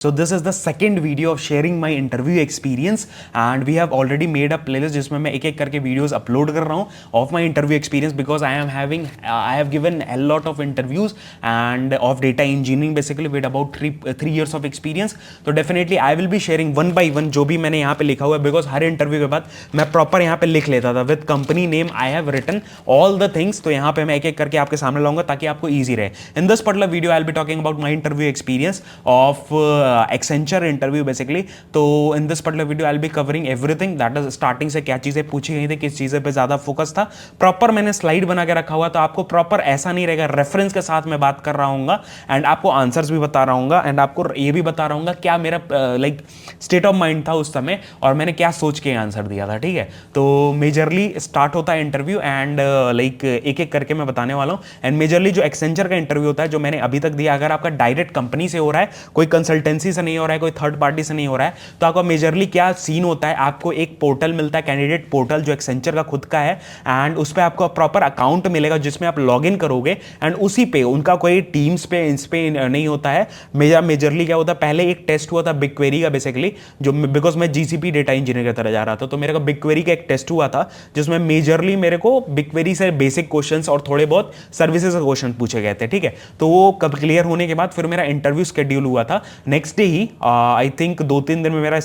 So this is the second video of sharing my interview experience and we have already made a playlist जिसमें मैं एक एक करके videos upload कर रहा हूँ of my interview experience because I have given a lot of interviews and of data engineering basically with about three years of experience. तो definitely I will be sharing one by one जो भी मैंने यहाँ पे लिखा हुआ है because her interview के बाद मैं proper यहाँ पे लिख लेता था with company name I have written all the things. तो यहाँ पे मैं एक एक करके आपके सामने लाऊंगा ताकि आपको easy रहे. In this particular video I'll be talking about my interview experience of Accenture interview basically. तो in this particular video I will be covering everything that is starting से क्या चीज़ें पूछी गई थी, किस चीज़ें पे ज़्यादा फोकस था. प्रॉपर मैंने स्लाइड बना के रखा हुआ तो आपको प्रॉपर ऐसा नहीं रहेगा, रेफरेंस के साथ मैं बात कर रहा हूँ एंड आपको आंसर्स भी बता रहा हूँ एंड आपको ये भी बता रहा हूँ क्या मेरा लाइक स्टेट ऑफ माइंड था उस समय और मैंने क्या सोच के आंसर दिया था. ठीक है, तो मेजरली स्टार्ट होता है इंटरव्यू एंड लाइक एक एक करके मैं बताने वाला हूँ. एंड मेजरली जो एक्सेंचर का इंटरव्यू होता है जो मैंने अभी तक दिया, अगर आपका डायरेक्ट कंपनी से हो रहा है, कोई कंसल्टेंसी से नहीं हो रहा है, कोई थर्ड पार्टी से नहीं हो रहा है, तो आपका मेजरली क्या सीन होता है, आपको एक पोर्टल मिलता है, कैंडिडेट पोर्टल जो एक्सेंचर का खुद का है एंड उस पर आपको प्रॉपर अकाउंट मिलेगा जिसमें आप लॉग इन करोगे एंड उसी पे उनका कोई टीम्स पे इस पे नहीं होता है. मेजरली क्या होता है, पहले एक टेस्ट हुआ था बिग क्वेरी का बेसिकली, जो बिकॉज मैं जीसीपी डेटा इंजीनियर की तरह जा रहा था तो मेरे को बिग क्वेरी का एक टेस्ट हुआ था जिसमें मेजरली मेरे को बिग क्वेरी से बेसिक क्वेश्चंस और थोड़े बहुत सर्विसेज के क्वेश्चन पूछे गए थे. ठीक है, तो वो कब क्लियर होने के बाद फिर मेरा इंटरव्यू शेड्यूल हुआ था next day he. I think 2-3 दिन में मेरा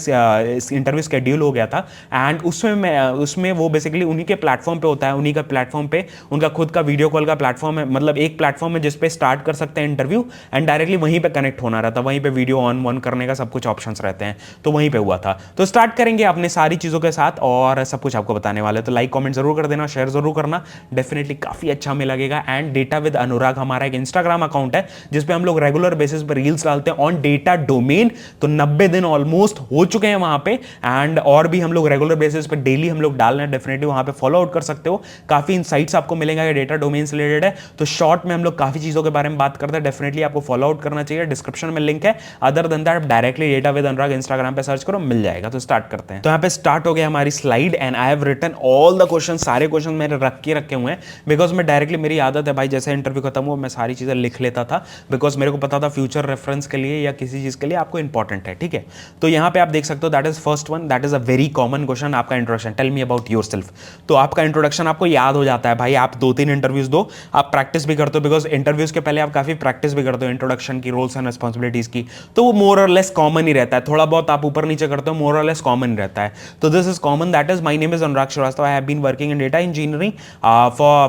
इंटरव्यू शेड्यूल हो गया था एंड उसमें वो बेसिकली उन्हीं के प्लेटफॉर्म पे होता है, उन्हीं का प्लेटफॉर्म पे उनका खुद का वीडियो कॉल का प्लेटफॉर्म है, मतलब एक प्लेटफॉर्म है जिस पे स्टार्ट कर सकते हैं इंटरव्यू एंड डायरेक्टली वहीं पे कनेक्ट होना रहता है, वहीं पे वीडियो ऑन करने का सब कुछ ऑप्शंस रहते हैं. तो वहीं पे हुआ था. तो स्टार्ट करेंगे अपने सारी चीज़ों के साथ और सब कुछ आपको बताने वाले. तो लाइक कमेंट जरूर कर देना, शेयर जरूर करना, डेफिनेटली काफ़ी अच्छा हमें लगेगा. एंड डेटा विद अनुराग हमारा एक इंस्टाग्राम अकाउंट है जिसपे हम लोग रेगुलर बेसिस पर रील्स डालते हैं ऑन डेटा डोमेन. तो 90 दिन ऑलमोस्ट हो चुके हैं वहां पे एंड और भी हम लोग रेगुलर बेसिस पे डेली हम लोग डाल रहे हैं. डेफिनेटली वहां पे फॉलो आउट कर सकते हो, काफी इनसाइट्स आपको मिलेंगे डेटा डोमेन से रिलेटेड है. तो शॉर्ट में हम लोग काफी चीजों के बारे में बात करते हैं, डेफिनेटली आपको फॉलो आउट करना चाहिए. डिस्क्रिप्शन में लिंक है. Other than that directly data with Anurag Instagram पे सर्च करो, मिल जाएगा. तो स्टार्ट करते हैं. तो यहाँ पे स्टार्ट हो गया हमारी slide and I have written all the question. सारे क्वेश्चन मैंने रखे हुए हैं बिकॉज मैं डायरेक्टली, मेरी आदत है भाई, जैसे इंटरव्यू खत्म हुआ मैं सारी चीजें लिख लेता था बिकॉज मेरे को पता था फ्यूचर रेफरेंस के लिए या किसी चीज के लिए आपको इंपॉर्टेंट है. ठीक है, तो यहाँ पे आप देख सकते हो that is first one, that is a very common question. आपका introduction, tell me about yourself. तो आपका इंट्रोडक्शन आपको याद हो जाता है भाई, आप 2-3 इंटरव्यूज दो, आप प्रैक्टिस भी करते हो बिकॉज इंटरव्यूज के पहले आप काफी प्रैक्टिस भी करते हो इंट्रोडक्शन की, रोल्स एंड रिस्पॉन्सिबिलिटीज की. तो वो मोर और लेस कॉमन ही रहता है, थोड़ा बहुत आप ऊपर नीचे करते हो, मोर और लेस कॉमन ही रहता है. तो this is common. That is my name is Anurag Srivastava. I have been working in data engineering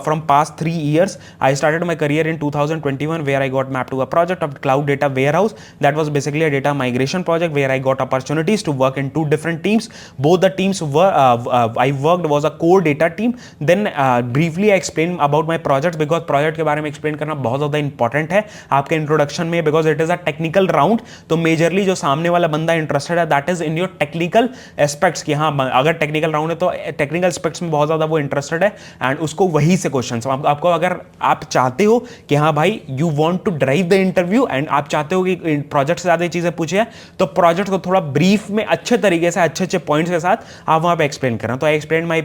from past 3 years. I started my career in 2021 where I got mapped to a project of cloud data warehouse. That was basically a data migration project where I got opportunities to work in 2 different teams. Both the teams were I worked was a core data team. Then briefly I explained about my projects because project के बारे में explain करना बहुत ज़्यादा important है आपके introduction में because it is a technical round. तो majorly जो सामने वाला बंदा interested है that is in your technical aspects कि हाँ अगर technical round है तो technical aspects में बहुत ज़्यादा वो interested है and उसको वही से questions आपको, अगर आप चाहते हो कि हाँ भाई you want to drive the interview and आप चाहते हो कि प्रोजेक्ट से ज़्यादा चीज़ें पूछे हैं तो प्रोजेक्ट को थोड़ा ब्रीफ में अच्छे तरीके से अच्छे पॉइंट्स के साथ आप वहाँ पे एक्सप्लेन करना. तो I explain my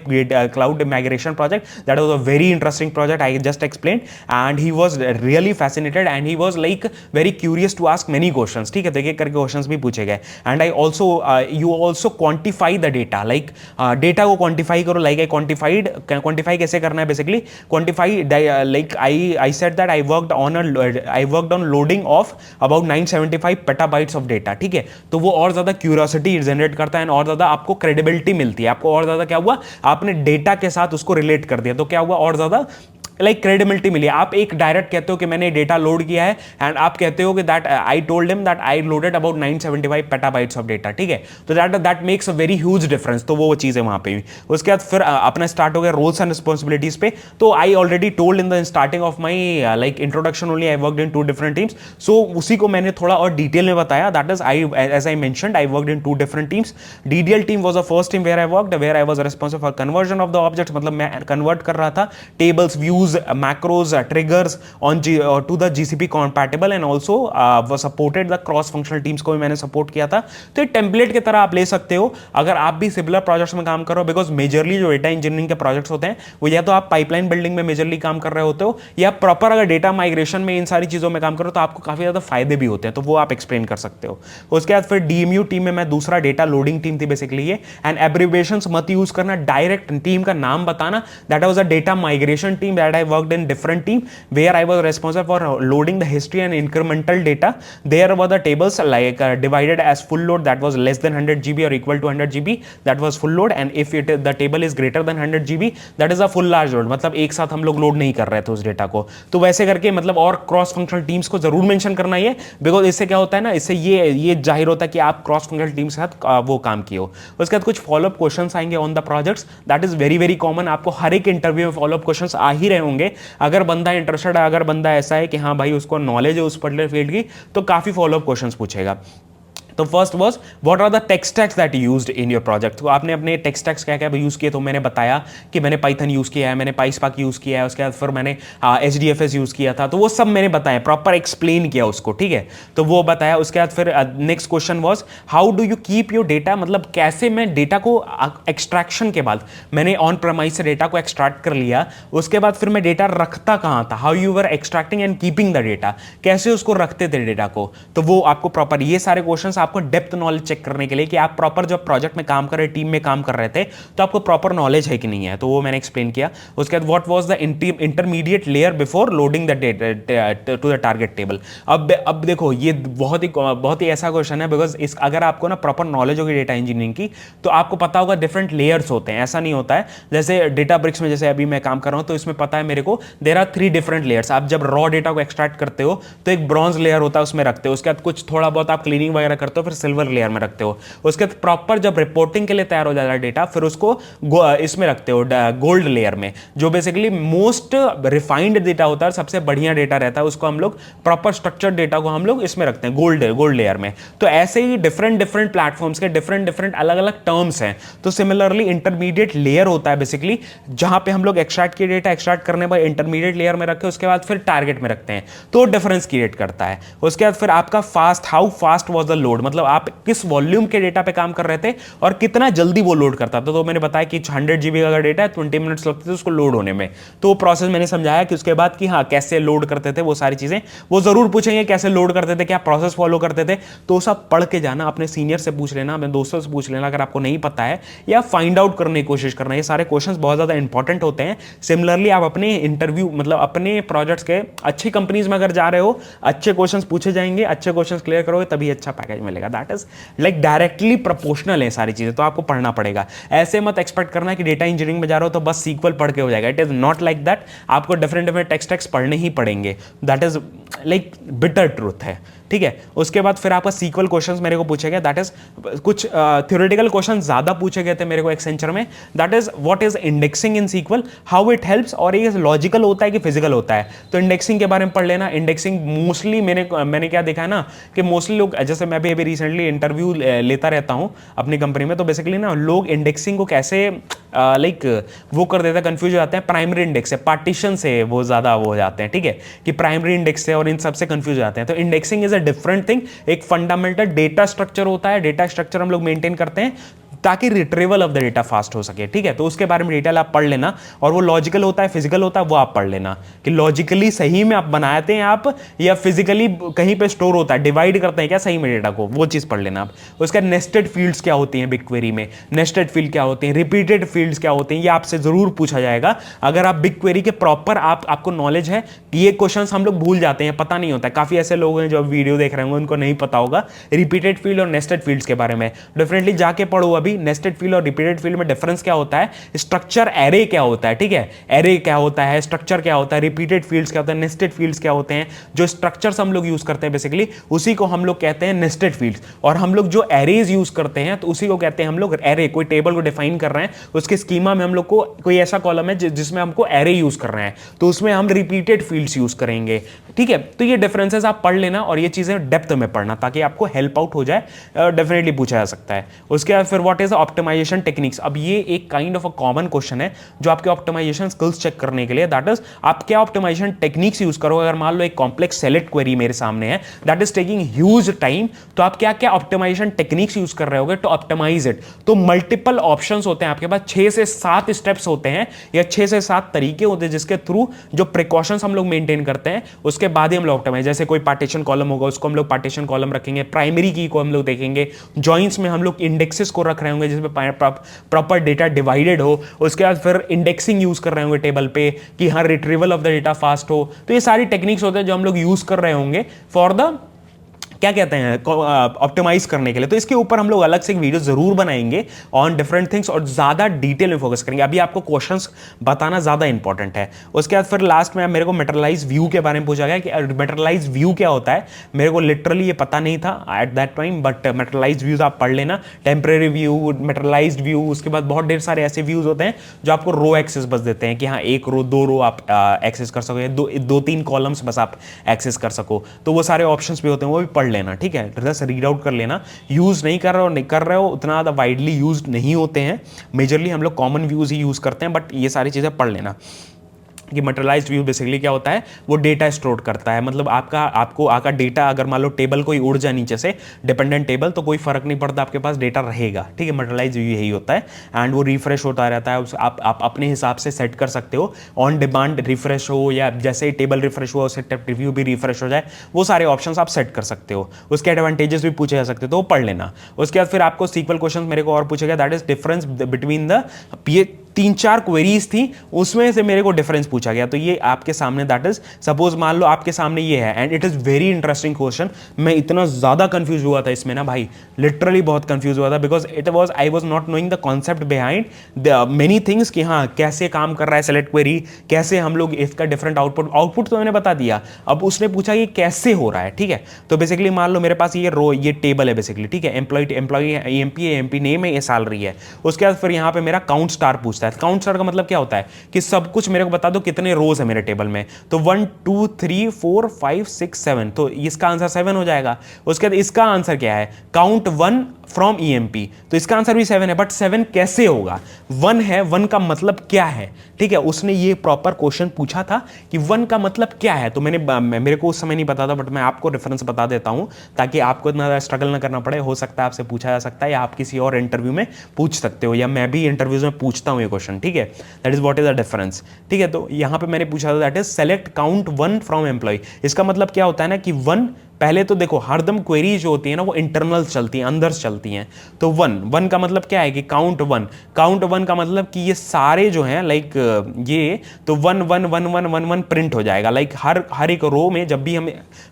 cloud migration project. That was a very interesting project. I just explain and he was really fascinated and he was like very curious to ask many questions. ठीक है, तो एक करके questions भी पूछे गए and I also you also quantify the data, like data को quantify करो. लाइक आई क्वान्टिफाई कैसे करना है basically, quantify like I said that I worked on loading of about 975 petabytes of data. ठीक है, तो वो और ज्यादा क्यूरियोसिटी जनरेट करता है और ज्यादा आपको क्रेडिबिलिटी मिलती है. आपको और ज्यादा क्या हुआ, आपने डेटा के साथ उसको रिलेट कर दिया तो क्या हुआ, और ज्यादा लाइक क्रेडिबिलिटी मिली. आप एक डायरेक्ट कहते हो कि मैंने डेटा लोड किया है एंड आप कहते हो कि that I told him that I loaded about 975 petabytes of data. ठीक है, तो that makes a very huge difference. तो वो चीज़ है वहाँ पे भी. उसके बाद फिर अपना स्टार्ट हो गया रोल्स एंड रिस्पॉन्सिबिलिटीज पे. तो I already told in the starting of my like introduction only I worked in 2 different teams. So उसी को मैंने थोड़ा और डिटेल में बताया. That is I as I mentioned I worked in 2 different teams. DDL team was the first team where I worked, where I was responsible for conversion of the objects. मतलब मैं convert कर रहा था tables, views, macros, triggers on to the GCP compatible and also was supported the cross functional teams को भी मैंने support किया था. तो एक टेम्पलेट की तरह आप ले सकते हो अगर आप भी सिमिलर प्रोजेक्ट्स में काम करो बिकॉज मेजरली जो डेटा इंजीनियरिंग के प्रोजेक्ट्स होते हैं वो या तो आप पाइपलाइन बिल्डिंग में मेजरली काम कर रहे होते हो या प्रॉपर अगर डेटा माइग्रेशन में इन सारी चीजों में काम करो तो आपको काफी ज्यादा फायदे भी होते हैं. तो वो आप एक्सप्लेन कर सकते हो। उसके बाद फिर डीएमयू टीम में मैं दूसरा डेटा लोडिंग टीम थी बेसिकली ये, एंड एब्रिविएशंस मत यूज करना, डायरेक्ट टीम का नाम बताना। That was a data migration team that I worked in different team where I was responsible for loading the history and incremental data. There were the tables like divided as full load that was less than 100 GB और equal to 100 GB that was full load, and if it the table is greater than 100 GB that is a full large load, मतलब एक साथ हम लोग load नहीं कर रहे थे उस डेटा को। तो वैसे करके मतलब और क्रॉस फंक्शनल टीम्स को जरूर मेंशन करना है, बिकॉज इससे क्या होता है ना, इससे ये जाहिर होता है कि आप क्रॉस फंक्शनल टीम के साथ वो काम किए हो। उसके बाद कुछ फॉलोअप क्वेश्चंस आएंगे on the projects, that is very very common, आपको हर एक इंटरव्यू में फॉलोअप क्वेश्चंस आ ही रहे होंगे। अगर बंदा इंटरेस्टेड है, अगर बंदा ऐसा है कि हाँ भाई उसको नॉलेज है उस पर्टिकुलर फील्ड की, तो काफी फॉलोअप क्वेश्चंस पूछेगा। तो first was what are the tech stacks that you used in your project. तो आपने अपने टेक स्टैक्स क्या क्या यूज किए, तो मैंने बताया कि मैंने पाइथन यूज किया है, मैंने पाइस्पार्क यूज किया है, उसके बाद फिर मैंने HDFS यूज किया था, तो वो सब मैंने बताया, प्रॉपर एक्सप्लेन किया उसको, ठीक है, तो वो बताया। उसके बाद फिर next question was how do you keep your data, मतलब कैसे मैं डेटा को एक्सट्रैक्शन के बाद मैंने ऑन प्रेमाइस से डेटा को एक्सट्रैक्ट कर लिया, उसके बाद फिर मैं डेटा रखता कहाँ था, how you were extracting and keeping the data, कैसे उसको रखते थे डेटा को, तो वो आपको प्रॉपर ये सारे क्वेश्चंस आपको डेप्थ नॉलेज चेक करने के लिए कि आप प्रॉपर जब प्रोजेक्ट में काम कर रहे, टीम में काम कर रहे थे, तो आपको प्रॉपर नॉलेज है कि नहीं है, तो वो मैंने एक्सप्लेन किया। उसके बाद what was the intermediate layer before loading the data to the target table. अब देखो ये बहुत ही ऐसा क्वेश्चन है, बिकॉज इस अगर आपको ना प्रॉपर नॉलेज होगी डेटा इंजीनियरिंग की, तो आपको पता होगा डिफरेंट लेयर्स होते हैं, ऐसा नहीं होता है जैसे डेटाब्रिक्स में, जैसे अभी मैं काम कर रहा हूं, तो इसमें पता है मेरे को देयर आर 3 डिफरेंट लेयर्स। आप जब रॉ डेटा को एक्सट्रैक्ट करते हो तो एक ब्रॉन्ज लेयर होता है, उसमें रखते हो, उसके बाद कुछ थोड़ा बहुत आप क्लीनिंग वगैरह करते हो, फिर सिल्वर लेयर में रखते हो, उसके बाद प्रॉपर जब रिपोर्टिंग के लिए तैयार हो जाता है डेटा, फिर उसको इसमें रखते हो गोल्ड लेयर में, जो बेसिकली मोस्ट रिफाइंड डेटा होता है, सबसे बढ़िया डेटा रहता है, उसको हम लोग प्रॉपर स्ट्रक्चर्ड डेटा को हम लोग इसमें रखते हैं गोल्ड लेयर में। तो ऐसे ही डिफरेंट प्लेटफॉर्म्स के डिफरेंट अलग अलग टर्म्स हैं। तो सिमिलरली इंटरमीडिएट लेयर होता है बेसिकली, जहां पे हम लोग एक्सट्रैक्ट किए डेटा एक्सट्रैक्ट करने पर इंटरमीडिएट लेयर में रखे, उसके बाद फिर टारगेट में रखते हैं, तो डिफरेंस क्रिएट करता है। उसके बाद फिर आपका how fast was the load, मतलब आप किस वॉल्यूम के डेटा पे काम कर रहे थे और कितना जल्दी वो लोड करता था। तो मैंने बताया कि 100 GB का अगर डेटा है 20 मिनट्स लगते थे उसको लोड होने में, तो वो प्रोसेस मैंने समझाया कि उसके बाद कि हाँ कैसे लोड करते थे, वो सारी चीजें वो जरूर पूछेंगे, कैसे लोड करते थे, क्या प्रोसेस फॉलो करते थे, तो सब पढ़ के जाना, अपने सीनियर से पूछ लेना, अपने दोस्तों से पूछ लेना अगर आपको नहीं पता है, या फाइंड आउट करने की कोशिश करना। ये सारे क्वेश्चंस बहुत ज्यादा इंपॉर्टेंट होते हैं। सिमिलरली आप अपने इंटरव्यू मतलब अपने प्रोजेक्ट्स के अच्छी कंपनीज में अगर जा रहे हो, अच्छे क्वेश्चंस पूछे जाएंगे, अच्छे क्वेश्चंस क्लियर करोगे तभी अच्छा पैकेज मिलेगा। That is like directly proportional है सारी चीजें, तो आपको पढ़ना पड़ेगा। ऐसे मत एक्सपेक्ट करना कि डेटा इंजीनियरिंग में जा रहे हो तो बस सीक्वल पढ़ के हो जाएगा, it is not like that. आपको डिफरेंट टेक्स्ट पढ़ने ही पड़ेंगे, that is like bitter truth है, ठीक है। उसके बाद फिर आपका सीक्वल क्वेश्चंस मेरे को पूछे गए, दैट इज कुछ थ्योरेटिकल क्वेश्चन ज्यादा पूछे गए थे मेरे को एक्सेंचर में, that is what is indexing in SQL, how it helps, और ये लॉजिकल होता है कि फिजिकल होता है। तो इंडेक्सिंग के बारे में पढ़ लेना। इंडेक्सिंग मोस्टली मैंने क्या देखा है ना कि मोस्टली लोग, जैसे मैं भी अभी रिसेंटली इंटरव्यू लेता रहता हूं अपनी कंपनी में, तो बेसिकली ना लोग इंडेक्सिंग को कैसे लाइक वो कर देते हैं, कंफ्यूज हो जाते हैं। प्राइमरी इंडेक्स से, पार्टीशन से वो ज्यादा वो हो जाते हैं, ठीक है, कि प्राइमरी इंडेक्स से और इन सबसे कंफ्यूज हो जाते हैं। तो indexing is a different thing, एक फंडामेंटल डेटा स्ट्रक्चर होता है, डेटा स्ट्रक्चर हम लोग मेंटेन करते हैं ताकि retrieval of the data fast हो सके, ठीक है। तो उसके बारे में डिटेल आप पढ़ लेना, और वो लॉजिकल होता है फिजिकल होता है वो आप पढ़ लेना कि लॉजिकली सही में आप बनाते हैं आप, या फिजिकली कहीं पे स्टोर होता है, डिवाइड करते हैं क्या सही में डेटा को, वो चीज पढ़ लेना आप। उसका नेस्टेड फील्ड्स क्या होती हैं बिग क्वेरी में, नेस्टेड फील्ड क्या होते हैं, रिपीटेड फील्ड्स क्या होते हैं, ये आपसे जरूर पूछा जाएगा। अगर आप बिग क्वेरी के प्रॉपर आपको नॉलेज है, ये क्वेश्चन हम लोग भूल जाते हैं, पता नहीं होता है। काफी ऐसे लोग हैं जो वीडियो देख रहे होंगे उनको नहीं पता होगा रिपीटेड फील्ड और नेस्टेड फील्ड्स के बारे में। डेफिनेटली जाके पढ़ो अभी नेस्टेड फील्ड और रिपीटेड फील्ड में डिफरेंस क्या होता है, स्ट्रक्चर एरे क्या होता है, ठीक है, एरे क्या होता है, स्ट्रक्चर क्या होता है, रिपीटेड फील्ड्स क्या होता है, नेस्टेड फील्ड्स क्या होते हैं। जो स्ट्रक्चर्स हम लोग यूज करते हैं बेसिकली उसी को हम लोग कहते हैं नेस्टेड फील्ड्स, और हम लोग जो एरेज यूज करते हैं तो उसी को कहते हैं हम लोग एरे। कोई टेबल को डिफाइन कर रहे हैं, उसके स्कीमा में हम लोग को कोई ऐसा कॉलम है जिसमें हमको एरे यूज कर रहे हैं, तो उसमें हम रिपीटेड फील्ड्स यूज करेंगे, ठीक है। तो ये डिफरेंसेस आप पढ़ लेना और ये चीजें डेप्थ में पढ़ना ताकि आपको हेल्प आउट हो जाए, डेफिनेटली पूछा जा सकता है। उसके बाद फिर what what is optimization techniques. अब ये एक kind of a common question है जो आपके ऑप्टिमाइजेशन स्किल्स चेक करने के लिए, दैट इज आप क्या ऑप्टिमाइजेशन टेक्निक्स यूज करो। अगर मान लो एक कॉम्प्लेक्स सेलेक्ट क्वेरी मेरे सामने है that is taking huge time, तो आप क्या क्या ऑप्टिमाइजेशन टेक्निक्स यूज कर रहे होगे टू ऑप्टिमाइज इट। तो मल्टीपल ऑप्शंस होते हैं आपके पास, 6 से 7 स्टेप्स होते हैं या 6 से 7 तरीके होते हैं जिसके थ्रू जो प्रिकॉशंस हम लोग मेंटेन करते हैं उसके बाद ही हम लोग ऑप्टिमाइज। जैसे कोई पार्टीशन कॉलम होगा उसको हम लोग पार्टीशन कॉलम रखेंगे, प्राइमरी की को हम लोग देखेंगे, जॉइंट्स में हम लोग इंडेक्सेस को रख रहे होंगे जिसमें प्रॉपर डेटा डिवाइडेड हो, उसके बाद फिर इंडेक्सिंग यूज कर रहे होंगे टेबल पे कि हर retrieval of the data fast हो। तो ये सारी टेक्निक्स होते हैं जो हम लोग यूज कर रहे होंगे फॉर द क्या कहते हैं ऑप्टिमाइज करने के लिए। तो इसके ऊपर हम लोग अलग से एक वीडियो जरूर बनाएंगे ऑन डिफरेंट थिंग्स और ज्यादा डिटेल में फोकस करेंगे। अभी आपको क्वेश्चंस बताना ज्यादा इंपॉर्टेंट है। उसके बाद फिर लास्ट में मेरे को मेटेरियलाइज व्यू के बारे में पूछा गया कि मेटेरियलाइज व्यू क्या होता है। मेरे को लिटरली ये पता नहीं था at that time, but materialise views आप पढ़ लेना, टेम्परेरी व्यू, मेटेरियलाइज्ड व्यू, उसके बाद बहुत ढेर सारे ऐसे व्यूज होते हैं जो आपको रो एक्सेस बस देते हैं कि हाँ 1 रो 2 रो आप एक्सेस कर सको, 2-3 कॉलम्स बस आप एक्सेस कर सको। तो वो सारे ऑप्शंस भी होते हैं, वो भी पढ़ लेना, ठीक है, जस्ट रीड आउट कर लेना। यूज नहीं कर रहे हो, नहीं कर रहे हो, उतना ज़्यादा वाइडली यूज नहीं होते हैं, मेजरली हम लोग कॉमन व्यूज ही यूज करते हैं, बट ये सारी चीज़ें पढ़ लेना कि मटेरियलाइज्ड व्यू बेसिकली क्या होता है, वो डेटा स्टोर करता है। मतलब आपका डेटा अगर मान लो टेबल कोई उड़ जाए नीचे से, डिपेंडेंट टेबल, तो कोई फर्क नहीं पड़ता, आपके पास डेटा रहेगा, ठीक है। मटेरियलाइज्ड व्यू यही होता है एंड वो रिफ्रेश होता रहता है। आप अपने हिसाब से सेट कर सकते हो, ऑन डिमांड रिफ्रेश हो या जैसे ही टेबल रिफ्रेश हुआ उससे रिव्यू भी रिफ्रेश हो जाए, वो सारे ऑप्शंस आप सेट कर सकते हो। उसके एडवांटेजेस भी पूछे जा सकते, तो वो पढ़ लेना। उसके बाद फिर आपको सीक्वल क्वेश्चन मेरे को और पूछा गया, that is difference between the 3-4 queries थी, उसमें से मेरे को डिफरेंस पूछा गया। तो ये आपके सामने दैट इज सपोज मान लो आपके सामने ये है and it is very interesting question. मैं इतना ज्यादा कंफ्यूज हुआ था इसमें ना भाई, लिटरली बहुत कंफ्यूज हुआ था, because I was not knowing the concept behind the many things कि हाँ कैसे काम कर रहा है सेलेक्ट क्वेरी, कैसे हम लोग इसका डिफरेंट आउटपुट तो मैंने बता दिया। अब उसने पूछा कि कैसे हो रहा है, ठीक है। तो बेसिकली मान लो मेरे पास ये टेबल है बेसिकली, ठीक है, एम्प्लॉय एएमपी नेम है, ये सैलरी है। उसके बाद फिर यहाँ पे मेरा काउंट स्टार पूछता है। काउंट स्टार का मतलब क्या होता है कि सब कुछ मेरे को बता दो कितने रोज है मेरे टेबल में। तो 1 2 3 4 5 6 7, तो इसका आंसर 7 हो जाएगा। उसके बाद इसका आंसर क्या है, काउंट 1 फ्रॉम ईएमपी, तो इसका आंसर भी 7 है, बट 7 कैसे होगा, 1 है, 1 का मतलब क्या है, ठीक है। उसने ये प्रॉपर क्वेश्चन पूछा था कि 1 का मतलब क्या है। तो मेरे को उस समय नहीं पता था, बट मैं आपको रेफरेंस बता देता हूं ताकि आपको इतना स्ट्रगल ना करना पड़े। हो सकता है आपसे पूछा जा सकता है या आप किसी और इंटरव्यू में पूछ सकते हो, या मैं भी इंटरव्यूज में पूछता हूं ये क्वेश्चन, ठीक है। That is what is the difference, ठीक है। तो यहां पे मैंने पूछा था that is select count 1 from employ. इसका मतलब क्या होता है ना कि 1, पहले तो देखो हरदम क्वेरी जो होती है ना वो इंटरनल चलती है, अंदर चलती हैं। तो 1 का मतलब क्या है कि काउंट 1 का मतलब कि ये सारे जो हैं लाइक ये, तो 1 1 1 1 1 1 प्रिंट हो जाएगा। लाइक हर एक रो में जब भी हम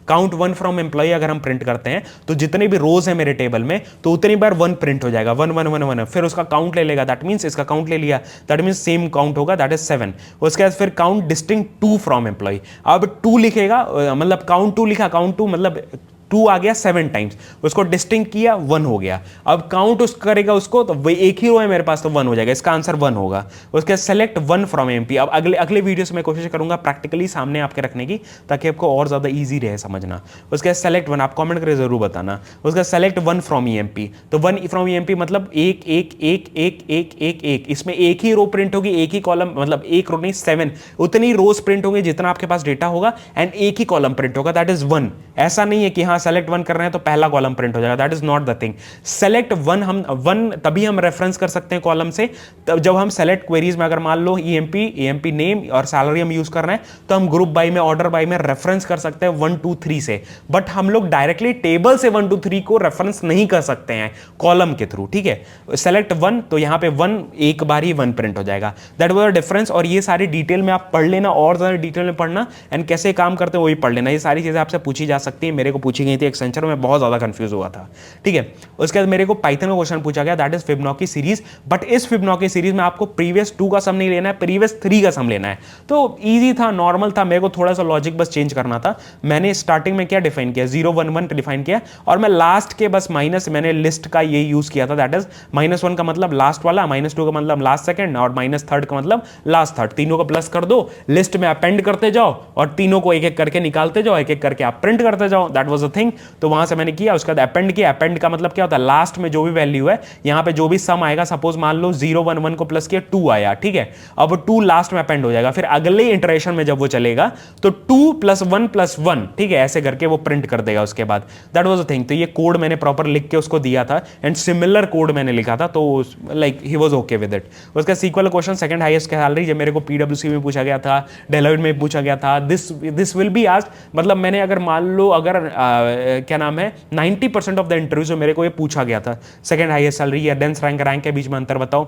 काउंट 1 फ्रॉम एम्प्लॉय अगर हम प्रिंट करते हैं तो जितने भी रोज हैं मेरे टेबल में तो उतनी बार 1 प्रिंट हो जाएगा, 1 1 1 1, फिर उसका काउंट ले लेगा, दैट मीन्स इसका काउंट ले लिया, दैट मीन्स सेम काउंट होगा, दैट इज 7। उसके बाद फिर काउंट डिस्टिंक्ट 2 फ्रॉम एम्प्लॉय। अब 2 लिखेगा, मतलब काउंट 2 लिखा, काउंट 2 मतलब 2 आ गया 7 टाइम्स, उसको डिस्टिंक्ट किया 1 हो गया। अब काउंट करेगा उसको, तो वही एक ही रो है मेरे पास तो 1 हो जाएगा, इसका आंसर 1 होगा। उसके सेलेक्ट 1 फ्रॉम एमपी। अब अगले वीडियो से मैं कोशिश करूंगा प्रैक्टिकली सामने आपके रखने की ताकि आपको और ज्यादा इजी रहे समझना। उसके सेलेक्ट 1, आप कमेंट करके जरूर बताना। उसका सेलेक्ट 1 फ्रॉम ईएमपी, तो 1 फ्रॉम ईएमपी मतलब 1 1 1 1 1 1 1, इसमें एक ही रो प्रिंट होगी, एक ही कॉलम, मतलब एक रो नहीं 7 उतनी रोज प्रिंट होंगे जितना आपके पास डेटा होगा, एंड एक ही कॉलम प्रिंट होगा, दैट इज 1। ऐसा नहीं है कि हाँ सेलेक्ट 1 कर रहे हैं तो पहला कॉलम प्रिंट हो जाएगा, that is not the thing. Select 1 हम 1 तभी हम रेफरेंस कर सकते हैं कॉलम से, तब जब हम सेलेक्ट क्वेरीज में अगर मान लो ईएमपी नेम और सैलरी हम यूज कर रहे हैं तो हम ग्रुप बाय में, ऑर्डर बाय में रेफरेंस कर सकते हैं 1 2 3 से, बट हम लोग डायरेक्टली टेबल से 1 2 3 को रेफरेंस नहीं कर सकते हैं कॉलम के थ्रू, ठीक है। सेलेक्ट 1, तो यहां पे 1 एक बार ही 1 प्रिंट हो जाएगा, दैट वाज द डिफरेंस। और ये सारी डिटेल में आप पढ़ लेना, और ज्यादा डिटेल में पढ़ना एंड कैसे काम करते हैं वही पढ़ लेना। ये सारी चीजें आपसे पूछी जा सकती है, मेरे को पूछी गई थी एक्सेंचर में, बहुत ज्यादा कंफ्यूज हुआ था, ठीक है। उसके बाद मेरे को पाइथन का क्वेश्चन पूछा गया, that is Fibonacci series, but इस फिबोनाची सीरीज में आपको प्रीवियस 2 का सम नहीं लेना है, प्रीवियस 3 का सम लेना है। तो इजी था, नॉर्मल था, मेरे को थोड़ा सा लॉजिक बस चेंज करना था। मैंने स्टार्टिंग में क्या डिफाइन किया, 0 1 1 डिफाइन किया, और मैं लास्ट के बस माइनस, मैंने लिस्ट का ये यूज किया था, दैट इज -1 का मतलब लास्ट वाला, -2 का मतलब लास्ट सेकंड, और -3 का मतलब लास्ट थर्ड, तीनों को प्लस कर दो, लिस्ट में अपेंड करते जाओ और तीनों को एक एक करके निकालते जाओ, एक एक करके आप प्रिंट करते जाओ, दैट वाज द थिंग, तो वहां से मैंने किया, उसके बाद अपेंड किया। अपेंड का मतलब क्या होता है, लास्ट में जो भी वैल्यू है यहाँ पे जो भी सम आएगा, सपोज मान लो 0 1 1 को प्लस किया 2 आया, ठीक है, अब 2 लास्ट में अपेंड हो जाएगा, फिर अगले इंटरेक्शन में जब वो चलेगा तो 2 + 1 + 1, ठीक है, ऐसे करके वो प्रिंट कर देगा उसके बाद। That was the thing. तो ये कोड मैंने प्रॉपर लिख के उसको दिया था एंड सिमिलर कोड मैंने लिखा था, तो like he was okay with it. उसका sequel question second highest salary जब मेरे को पीडब्ल्यूसी में पूछा गया था, डेलोइट में पूछा गया था, दिस विल बी आस्क्ड, मतलब मैंने अगर मान लो अगर क्या नाम है 90% ऑफ द इंटरव्यू से मेरे को ये पूछा गया था सेकंड हाईएस्ट सैलरी या डेंस रैंक के बीच में अंतर बताओ,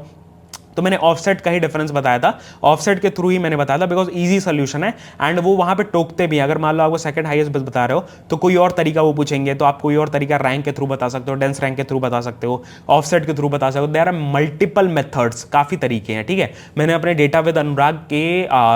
तो मैंने ऑफसेट का ही डिफरेंस बताया था, ऑफसेट के थ्रू ही मैंने बताया था, बिकॉज इजी सोल्यूशन है एंड वो वहां पे टोकते भी हैं। अगर मान लो आपको सेकंड हाईएस्ट बता रहे हो तो कोई और तरीका वो पूछेंगे, तो आप कोई और तरीका रैंक के थ्रू बता सकते हो, डेंस रैंक के थ्रू बता सकते हो, ऑफसेट के थ्रू बता सकते हो। देयर आर मल्टीपल मेथड्स, काफी तरीके हैं, ठीक है। मैंने अपने डेटा विद अनुराग के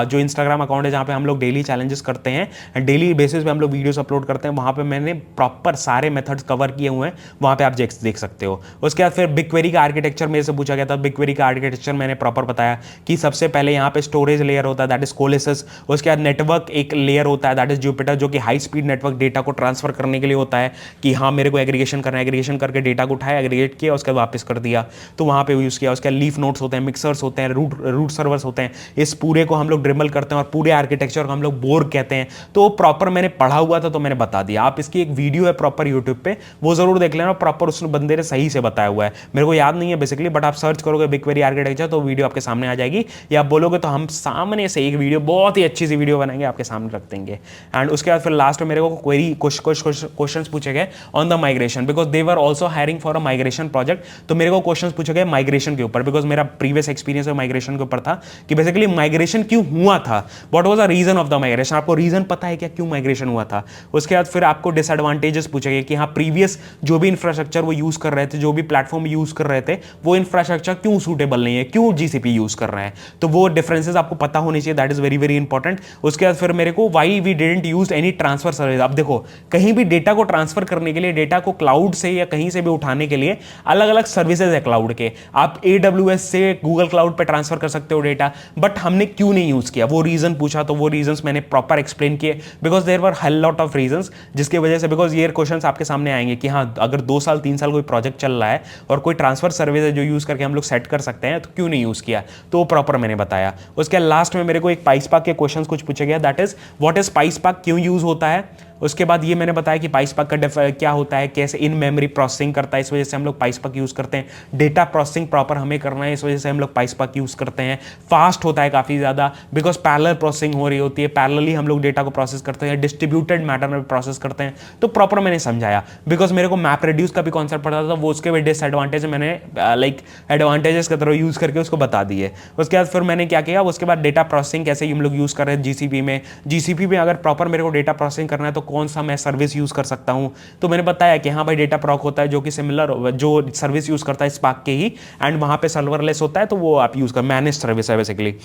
जो इंस्टाग्राम अकाउंट है जहां पे हम लोग डेली चैलेंजेस करते हैं एंड डेली बेसिस पे हम लोग वीडियोस अपलोड करते हैं, वहां पे मैंने प्रॉपर सारे मेथड्स कवर किए हुए हैं, वहां पे आप देख सकते हो। उसके बाद फिर बिगक्वेरी का आर्किटेक्चर मेरे से पूछा गया था, बिगक्वेरी का आर्किटेक्चर मैंने प्रॉपर बताया कि सबसे पहले यहां पे स्टोरेज लेयर होता है, दैट इज कोलिसिस। उसके बाद नेटवर्क एक लेयर होता है, दैट इज जुपिटर, जो कि हाई स्पीड नेटवर्क डेटा को ट्रांसफर करने के लिए होता है, कि हाँ मेरे को एग्रीगेशन करना है, एग्रीगेशन करके डेटा को उठाया, एग्रीगेट किया, उसके बाद वापस कर दिया, तो वहां पे यूज किया। उसके बाद लीफ नोड्स होते हैं, मिक्सर्स होते हैं, रूट सर्वर्स होते हैं, इस पूरे को हम लोग ड्रिमल करते हैं और पूरे आर्किटेक्चर को हम लोग बोर्ग कहते हैं। तो प्रॉपर मैंने पढ़ा हुआ था तो मैंने बता दिया। आप इसकी एक वीडियो है प्रॉपर यूट्यूब पे, वो जरूर देख लेना, प्रॉपर उस बंदे ने सही से बताया हुआ है, मेरे को याद नहीं है बेसिकली, बट आप सर्च करोगे बिगक्वेरी आर्किटेक्चर तो वीडियो आपके सामने आ जाएगी, या आप बोलोगे तो हम सामने से एक वीडियो, बहुत ही अच्छी सी वीडियो बनाएंगे, आपके सामने रख देंगे। एंड उसके बाद फिर लास्ट में मेरे को क्वेरी क्वेश्चंस पूछे गए on the migration, because they were also hiring for a migration project. तो मेरे को क्वेश्चंस पूछे गए माइग्रेशन के ऊपर, बिकॉज मेरा प्रीवियस एक्सपीरियंस माइग्रेशन के ऊपर था कि बेसिकली माइग्रेशन क्यों हुआ था, what was the reason of the migration, आपको रीजन पता है क्या क्यों माइग्रेशन हुआ था। उसके बाद फिर आपको डिसएडवांटेजेस पूछे गए कि हाँ प्रीवियस जो भी इंफ्रास्ट्रक्चर वो यूज कर रहे थे, जो भी प्लेटफॉर्म यूज कर रहे थे, वो इंफ्रास्ट्रक्चर क्यों सूटेबल नहीं है, क्यों जीसीपी यूज कर रहे हैं, तो वो डिफरेंसेस आपको पता होनी चाहिए, that is very very important. उसके बाद फिर मेरे को why we didn't use any transfer service. अब देखो कहीं भी डेटा को ट्रांसफर करने के लिए, डेटा को क्लाउड से या कहीं से भी उठाने के लिए अलग अलग सर्विसेज है क्लाउड के, आप AWS से गूगल क्लाउड पे ट्रांसफर कर सकते हो डेटा, बट हमने क्यों नहीं यूज किया, वो रीजन पूछा, तो वो रीजंस मैंने प्रॉपर एक्सप्लेन किए, because there were hell lot of reasons, जिसकी वजह से, बिकॉज ये क्वेश्चंस आपके सामने आएंगे कि हाँ अगर 2 साल 3 साल कोई प्रोजेक्ट चल रहा है और कोई ट्रांसफर सर्विस है जो यूज करके हम लोग सेट कर सकते हैं, तो क्यों नहीं यूज किया, तो प्रॉपर मैंने बताया। उसके लास्ट में मेरे को एक पाइसपाक के क्वेश्चंस कुछ पूछे गया, दैट इज व्हाट इज पाइसपाक, क्यों यूज होता है। उसके बाद ये मैंने बताया कि पाइसपाक का क्या होता है, कैसे इन मेमोरी प्रोसेसिंग करता है, इस वजह से हम लोग पाइसपाक यूज करते हैं, डेटा प्रोसेसिंग प्रॉपर हमें करना है, इस वजह से हम लोग पाइसपाक यूज करते हैं, फास्ट होता है काफी ज्यादा, बिकॉज पैरेलल प्रोसेसिंग हो रही होती है, पैरेलली हम लोग डेटा को प्रोसेस करते हैं, डिस्ट्रीब्यूटेड मैटर में प्रोसेस करते हैं, तो प्रॉपर मैंने समझाया। बिकॉज मेरे को मैप रेड्यूस का भी कॉन्सेप्ट पता था, वो उसके भी डिसएडवांटेज मैंने लाइक एडवांटेजेस की तरह यूज करके उसको बता दिए। उसके बाद फिर मैंने क्या किया, उसके बाद डेटा प्रोसेसिंग कैसे हम लोग यूज कर रहे हैं जीसीपी में, जीसीपी में अगर प्रॉपर मेरे को डेटा प्रोसेसिंग करना है तो कौन सा मैं सर्विस यूज कर सकता हूं, तो मैंने बताया कि हाँ भाई डेटा प्रॉक होता है जो कि सिमिलर जो सर्विस यूज करता है स्पार्क के ही, एंड वहां पे सर्वरलेस होता है, तो वो आप यूज कर, मैनेज सर्विस है बेसिकली।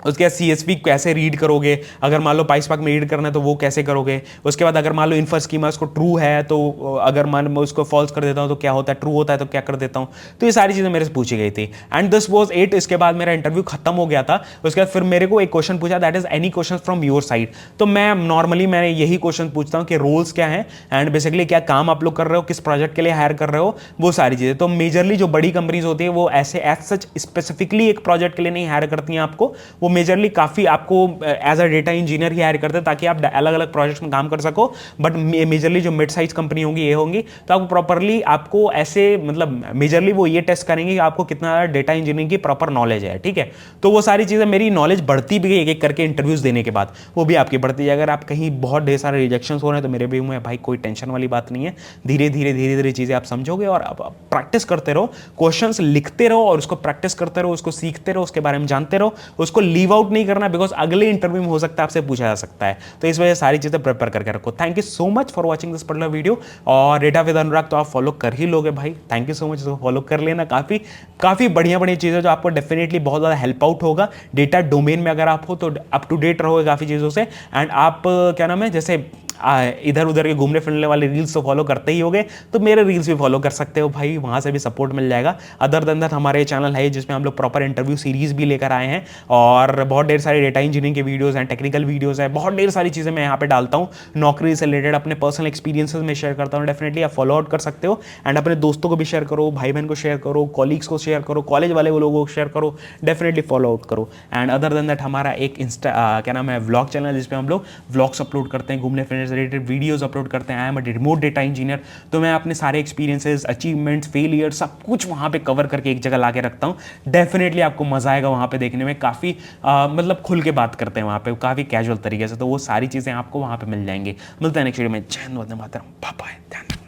उसके बाद CSV कैसे रीड करोगे, अगर मान लो पाइसपाक में रीड करना है तो वो कैसे करोगे। उसके बाद अगर मान लो इन्फर स्कीमा उसको ट्रू है तो अगर मान मैं उसको फॉल्स कर देता हूं तो क्या होता है, ट्रू होता है तो क्या कर देता हूं, तो ये सारी चीजें मेरे से पूछी गई थी। And this was it. इसके बाद मेरा इंटरव्यू खत्म हो गया था। उसके बाद फिर मेरे को एक क्वेश्चन पूछा, that is any question from your side. तो मैं नॉर्मली मैंने यही क्वेश्चन पूछता हूँ कि रोल्स क्या है एंड बेसिकली क्या काम आप लोग कर रहे हो, किस प्रोजेक्ट के लिए हायर कर रहे हो, वो सारी चीजें। तो मेजरली जो बड़ी कंपनीज होती है वो ऐसे एज सच स्पेसिफिकली एक प्रोजेक्ट के लिए नहीं हायर करती हैं आपको, वो मेजरली काफी आपको एज अ डेटा इंजीनियर ही हायर करते हैं ताकि आप अलग अलग प्रोजेक्ट्स में काम कर सको। बट मेजरली जो मिड साइज कंपनी होंगी ये होंगी तो आपको प्रॉपरली आपको ऐसे मतलब मेजरली वो ये टेस्ट करेंगे कि आपको कितना डेटा इंजीनियरिंग की प्रॉपर नॉलेज है, ठीक है। तो वो सारी चीजें मेरी नॉलेज बढ़ती भी गई एक एक करके इंटरव्यूज देने के बाद, वो भी आपकी बढ़ती है। अगर आप कहीं बहुत ढेर सारे रिजेक्शंस हो रहे हैं तो मेरे भी में भाई कोई टेंशन वाली बात नहीं है, धीरे धीरे चीजें आप समझोगे और आप प्रैक्टिस करते रहो, क्वेश्चंस लिखते रहो और उसको प्रैक्टिस करते रहो, उसको सीखते रहो, उसके बारे में जानते रहो, उसको लीव आउट नहीं करना, बिकॉज अगले इंटरव्यू में हो सकता है आपसे पूछा जा सकता है। तो इस वजह से सारी चीजें प्रिपेयर करके रखो। Thank you so much for watching this particular video. और डेटा विद अनुराग तो आप फॉलो कर ही लोगे भाई, थैंक यू सो मच, इसको फॉलो कर लेना। काफी बढ़िया बढ़िया चीजें जो आपको डेफिनेटली बहुत ज्यादा हेल्प आउट होगा। डेटा डोमेन में अगर आप हो तो अप टू डेट रहोगे काफी चीजों से। एंड आप क्या नाम है, जैसे इधर उधर के घूमने फिरने वाले रील्स तो फॉलो करते ही होगे, तो मेरे रील्स भी फॉलो कर सकते हो भाई, वहाँ से भी सपोर्ट मिल जाएगा। अदर देन दैट हमारे चैनल है जिसमें हम लोग प्रॉपर इंटरव्यू सीरीज भी लेकर आए हैं, और बहुत ढेर सारी डेटा इंजीनियरिंग के वीडियोस हैं, टेक्निकल वीडियोस हैं, बहुत ढेर सारी चीज़ें मैं यहाँ पे डालता हूँ। नौकरी से रिलेटेड अपने पर्सनल एक्सपीरियंसेस में शेयर करता हूँ। डेफिनेटली आप फॉलो आउट कर सकते हो, एंड अपने दोस्तों को भी शेयर करो, भाई बहन को शेयर करो, कॉलीग्स को शेयर करो, कॉलेज वाले वो लोगों को शेयर करो, डेफिनेटली फॉलो आउट करो। एंड अदर देन दैट हमारा एक क्या नाम है, व्लॉग चैनल, जिसपे हम लोग व्लॉग्स अपलोड करते हैं, घूमने फिरने से रिलेटेड वीडियोस अपलोड करते हैं। I am a remote data engineer, तो मैं अपने सारे एक्सपीरियंसेस, अचीवमेंट्स, फेलियर, सब कुछ वहाँ पे कवर करके एक जगह ला के रखता हूँ। डेफिनेटली आपको मजा आएगा वहाँ पे देखने में, काफ़ी मतलब खुल के बात करते हैं वहाँ पे, काफ़ी कैजुअल तरीके से, तो वो सारी चीज़ें आपको वहाँ पे मिल जाएंगी। मिलते हैं नेक्स्ट वीडियो में। जय हिंद, वंदे मातरम, बाय बाय, ध्यान रखना।